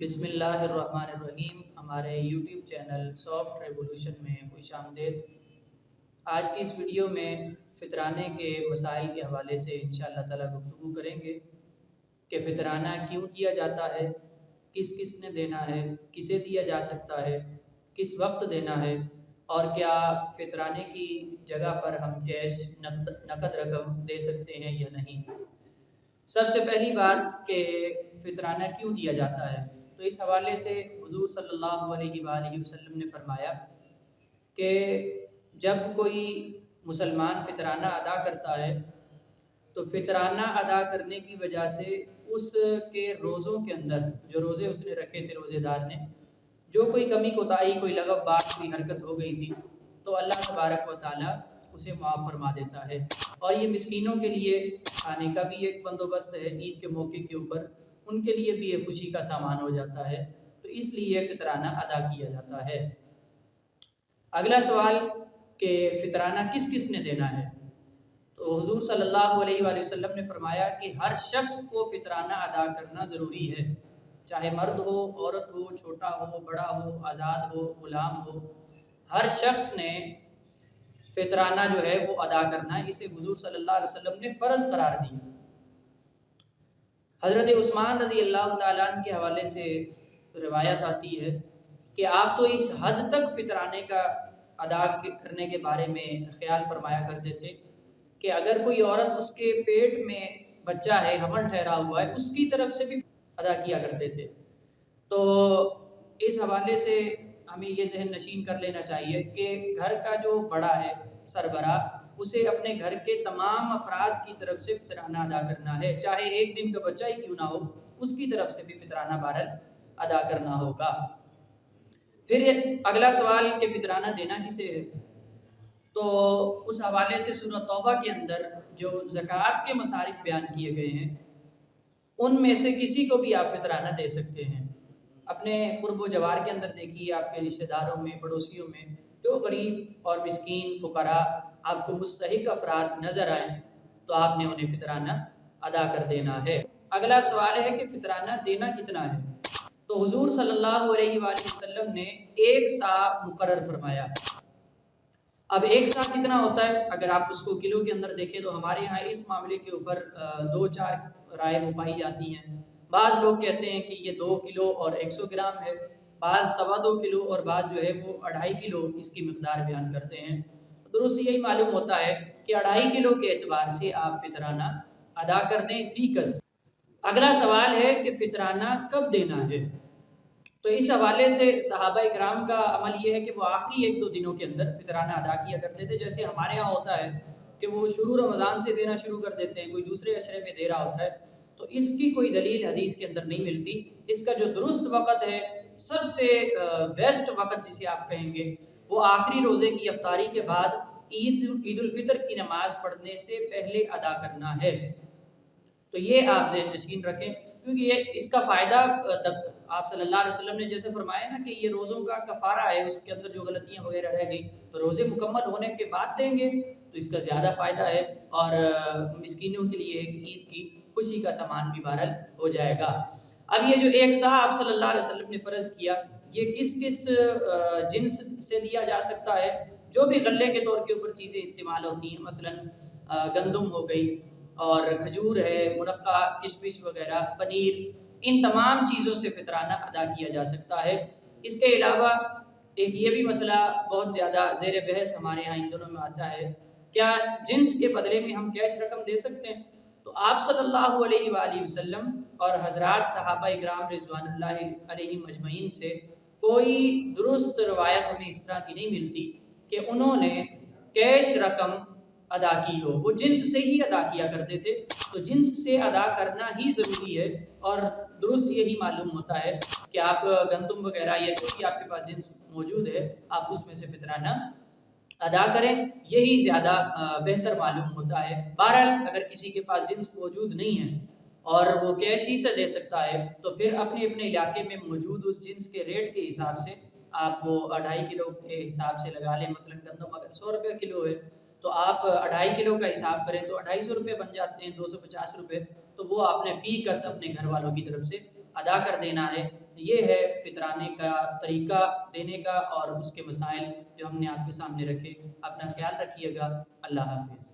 बिस्मिल्लाहिर्रहमानिर्रहीम। हमारे YouTube channel soft revolution में खुशामदीद। आज की इस वीडियो में फ़ितराने के मसाइल के हवाले से इंशाअल्लाह ताला गुफ्तगू करेंगे कि फ़ितराना क्यों दिया जाता है, किस किस ने देना है, किसे दिया जा सकता है, किस वक्त देना है और क्या फ़ितराने की जगह पर हम कैश नकद रकम दे सकते हैं या नहीं। सबसे पहली बात कि फ़ितराना क्यों दिया जाता है, तो इस हवाले से हुज़ूर सल्लल्लाहु अलैहि वसल्लम ने फरमाया कि जब कोई मुसलमान फ़ितराना अदा करता है तो फ़ितराना अदा करने की वजह से उसके रोज़ों के अंदर जो रोज़े उसने रखे थे रोज़ेदार ने, जो कोई कमी कोताही, कोई लगब बात, कोई हरकत हो गई थी तो अल्लाह तबारक व तआला उसे माफ़ फरमा देता है। और ये मिस्कीनों के लिए खाने का भी एक बंदोबस्त है, ईद के मौके के ऊपर उनके लिए भी एक खुशी का सामान हो जाता है, तो इसलिए फ़ितराना अदा किया जाता है। अगला सवाल कि फ़ितराना किस किस ने देना है, तो हुज़ूर सल्लल्लाहु अलैहि वसल्लम ने फरमाया कि हर शख्स को फ़ितराना अदा करना ज़रूरी है, चाहे मर्द हो, औरत हो, छोटा हो, बड़ा हो, आज़ाद हो, ग़ुलाम हो, हर शख्स ने फ़ितराना जो है वो अदा करना है। इसे हुज़ूर सल्लल्लाहु अलैहि वसल्लम ने फ़र्ज़ करार दिया। हज़रत उस्मान रज़ी अल्लाह तआला अन्हु के हवाले से रिवायत आती है कि आप तो इस हद तक फ़ितराने का अदा करने के बारे में ख्याल फरमाया करते थे कि अगर कोई औरत उसके पेट में बच्चा है, हमल ठहरा हुआ है, उसकी तरफ से भी अदा किया करते थे। तो इस हवाले से हमें ये ज़हन नशीन कर लेना चाहिए कि घर का जो बड़ा है, सरबरा, उसे अपने घर के तमाम अफराद की तरफ से फ़ितराना अदा करना है, चाहे एक दिन का बच्चा ही क्यों ना हो, उसकी तरफ से भी फ़ितराना बहरहाल अदा करना होगा। फिर अगला सवाल कि फ़ितराना देना किसे है, तो उस हवाले से सूरह तौबा के अंदर जो ज़कात के मसारिफ़ बयान किए गए हैं, उनमें से किसी को भी आप फ़ितराना दे सकते हैं। अपने कुर्ब जवार के अंदर देखिए, आपके रिश्तेदारों में, पड़ोसियों में जो गरीब और मिस्कीन फ़ुक़रा आपको मुस्तहिक़ अफराद नज़र आएँ तो आपने उन्हें फ़ितराना अदा कर देना है। अगला सवाल है कि फ़ितराना देना कितना है, तो हुज़ूर सल्लल्लाहु अलैहि वसल्लम ने एक सा मुकर्रर फरमाया। अब एक सा कितना होता है, अगर आप उसको किलो के अंदर देखें तो हमारे यहाँ इस मामले के ऊपर 2-4 राय पाई जाती हैं। बाज़ लोग कहते हैं कि ये 2 किलो और 100 ग्राम है, बाज़ 2.25 किलो और बाज़ जो है वो 2.5 किलो इसकी मिक़दार बयान करते हैं। दुरुस्त यही मालूम होता है कि 2.5 किलो के एतबार से आप फ़ितराना अदा कर दें फ़ी कस। अगला सवाल है कि फ़ितराना कब देना है, तो इस हवाले से सहाबा-ए-किराम का अमल ये है कि वो आखिरी 1-2 दिनों के अंदर फ़ितराना अदा किया करते थे। जैसे हमारे यहाँ होता है कि वो शुरू रमज़ान से देना शुरू कर देते हैं, कोई दूसरे अशरे में दे रहा होता है, तो इसकी कोई दलील हदीस के अंदर नहीं मिलती। इसका जो दुरुस्त वक़्त है, सबसे बेस्ट वक़्त जिसे आप कहेंगे, वो आखिरी रोज़े की इफ्तारी के बाद ईद उल फ़ितर की नमाज़ पढ़ने से पहले अदा करना है। तो ये आप ज़हन नशीन रखें, क्योंकि ये इसका फ़ायदा तब आप सल्लल्लाहु अलैहि वसल्लम ने जैसे फरमाया ना कि ये रोज़ों का कफ़ारा है, उसके अंदर जो गलतियाँ वगैरह रह गई तो रोज़े मुकम्मल होने के बाद देंगे तो इसका ज़्यादा फ़ायदा है और मिस्कीनों के लिए एक ईद की खुशी का सामान भी बहरहाल हो जाएगा। अब ये जो एक सा आप सल्लल्लाहु अलैहि वसल्लम ने फ़र्ज़ किया, ये किस किस जिन्स से दिया जा सकता है, जो भी गल्ले के तौर के ऊपर चीज़ें इस्तेमाल होती हैं, मसलन गंदम हो गई और खजूर है, मुनक्का, किशमिश वगैरह, पनीर, इन तमाम चीज़ों से फ़ितराना अदा किया जा सकता है। इसके अलावा एक ये भी मसला बहुत ज़्यादा ज़ेर बहस हमारे यहाँ इन दिनों में आता है, क्या जिन्स के बदले में हम कैश रकम दे सकते हैं? तो आप सल्लल्लाहु अलैहि वसल्लम और हज़रात सहाबा-ए-किराम रिज़वानुल्लाहि अलैहिम अजमईन से कोई दुरुस्त रवायत हमें इस तरह की नहीं मिलती कि उन्होंने कैश रकम अदा की हो, वो जिन्स से ही अदा किया करते थे। तो जिन्स से अदा करना ही ज़रूरी है और दुरुस्त यही मालूम होता है कि आप गंदम वगैरह या जो भी आपके पास जिन्स मौजूद है, आप उसमें से फ़ितराना अदा करें, यही ज़्यादा बेहतर मालूम होता है। बहरहाल अगर किसी के पास जिन्स मौजूद नहीं है और वो कैश ही से दे सकता है, तो फिर अपने-अपने इलाके में मौजूद उस जिन्स के रेट के हिसाब से आप वो 2.5 किलो के हिसाब से लगा लें। मसलन गंदम अगर 100 रुपये किलो है, तो आप 2.5 किलो का हिसाब करें तो 250 रुपये बन जाते हैं, 250 रुपये। तो वो आपने फ़ी कस अपने घर वालों की तरफ से अदा कर देना है। ये है फितराने का तरीका देने का और उसके मसाइल जो हमने आपके सामने रखे। अपना ख्याल रखिएगा। अल्लाह हाफ़िज़।